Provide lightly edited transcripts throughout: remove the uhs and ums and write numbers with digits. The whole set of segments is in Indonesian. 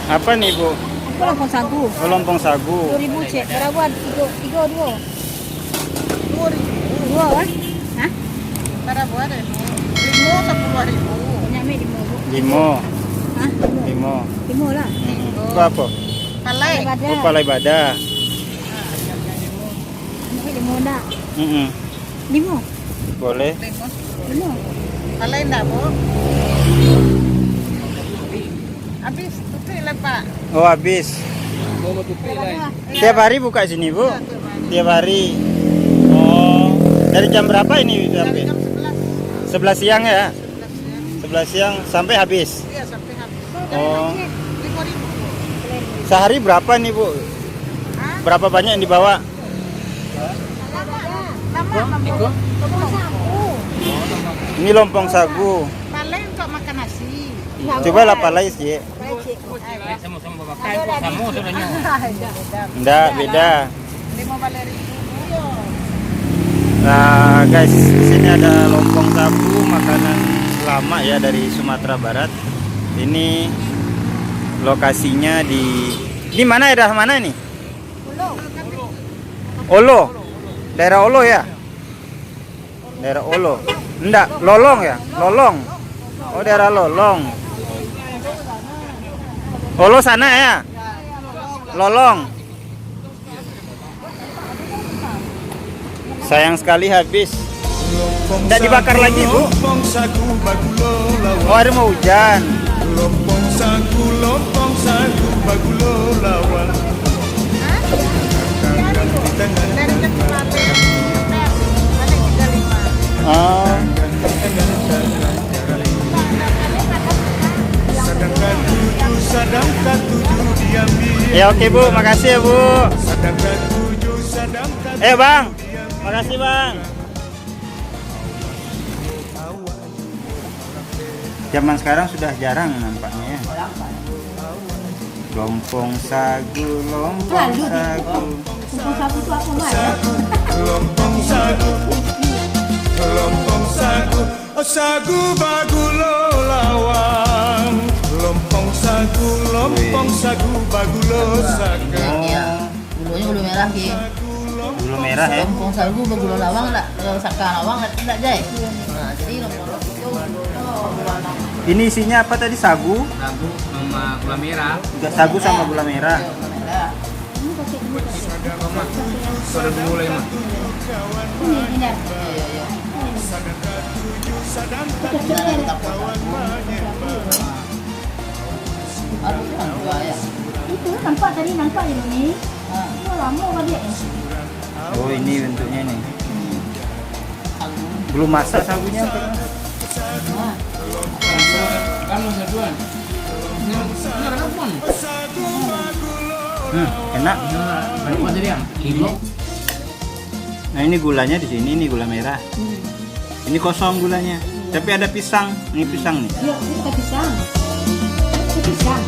Apa nih Bu? Lompong sagu. Oh, lompong sagu. 2.000 cek. Berapa? Tiga dua. 2.000. Dua kan? Hah? Berapa ada? 10.000. Banyak mi 5 Bu. Limo. Hah? Limo. 5 lah. Itu apa? Palai. Oh, palai bada. Ini 5 dah. 5. Boleh. 5. Palai enggak, Bu? Habis tutup lah, Pak. Oh, habis. Tiap hari buka sini, Bu? Tiap hari. Oh, dari jam berapa ini sampai? Jam 11. 11 siang ya? 11 11 siang siang. sampai habis. Iya, sampai habis. Oh. 5.000. Sehari berapa nih, Bu? Hah? Berapa banyak yang dibawa? Lama, Bu. Ini lompong sagu. Palai untuk makan nasi. Coba lah palai sih. Enggak, beda. 5 balai ribu. Nah, guys, di sini ada lompong sagu, makanan lama ya dari Sumatera Barat. Ini lokasinya di mana, daerah mana nih? Olo. Daerah Olo ya? Daerah Olo. Enggak, Lolong ya? Lolong. Oh, daerah Lolong. Olo sana ya? Lolong. Sayang sekali habis. Tidak dibakar lagi, Bu. Oh, ada mau hujan. Lompong sagu bagulo lawan. Dari Palai. Palai 35. Oh. Sedangkan tujuh diambil. Ya oke Bu, makasih ya Bu. Sedangkan tujuh sedangkan. Bang, makasih Bang. Zaman sekarang sudah jarang nampaknya ya. Lompong sagu, lompong sagu. Lompong sagu itu apa, Mas? Lompong sagu. Lompong sagu. Oh, sagu bagulo lawan. Lompong sagu bagulo saga. Iya. Gulanya gula merah ki. Gula merah ya. Lompong sagu gula lawang enggak? Kalau saka lawang enggak jai. Nah, jadi lompong itu Ini isinya apa tadi? Sagu? Sagu sama gula merah. Juga sagu sama gula merah. Ini pakai ini. Soda gula ya, Mas. Ini dah. Iya, iya. Itu nampak tadi nampak ini. Itu lama kan dia. Oh, ini bentuknya nih. Belum masak sagunya. Kamu seduan. Ini ada apa nih? Enak. Berapa jadi yang? Kilo. Nah, ini gulanya di sini, ini gula merah. Ini kosong gulanya. Tapi ada pisang. Ini pisang nih. Iya, ini kita pisang. Kita pisang.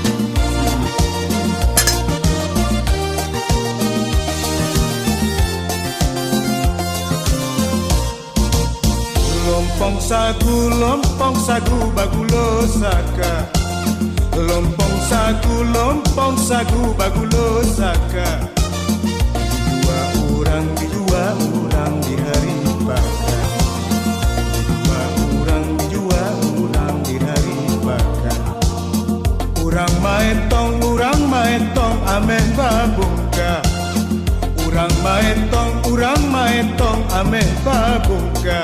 Lompong sagu bagulo saka. Lompong sagu bagulo saka. Dua orang di hari bakar. Dua orang di hari bakar. Urang maetong ameh babungka. Urang maetong ameh babungka.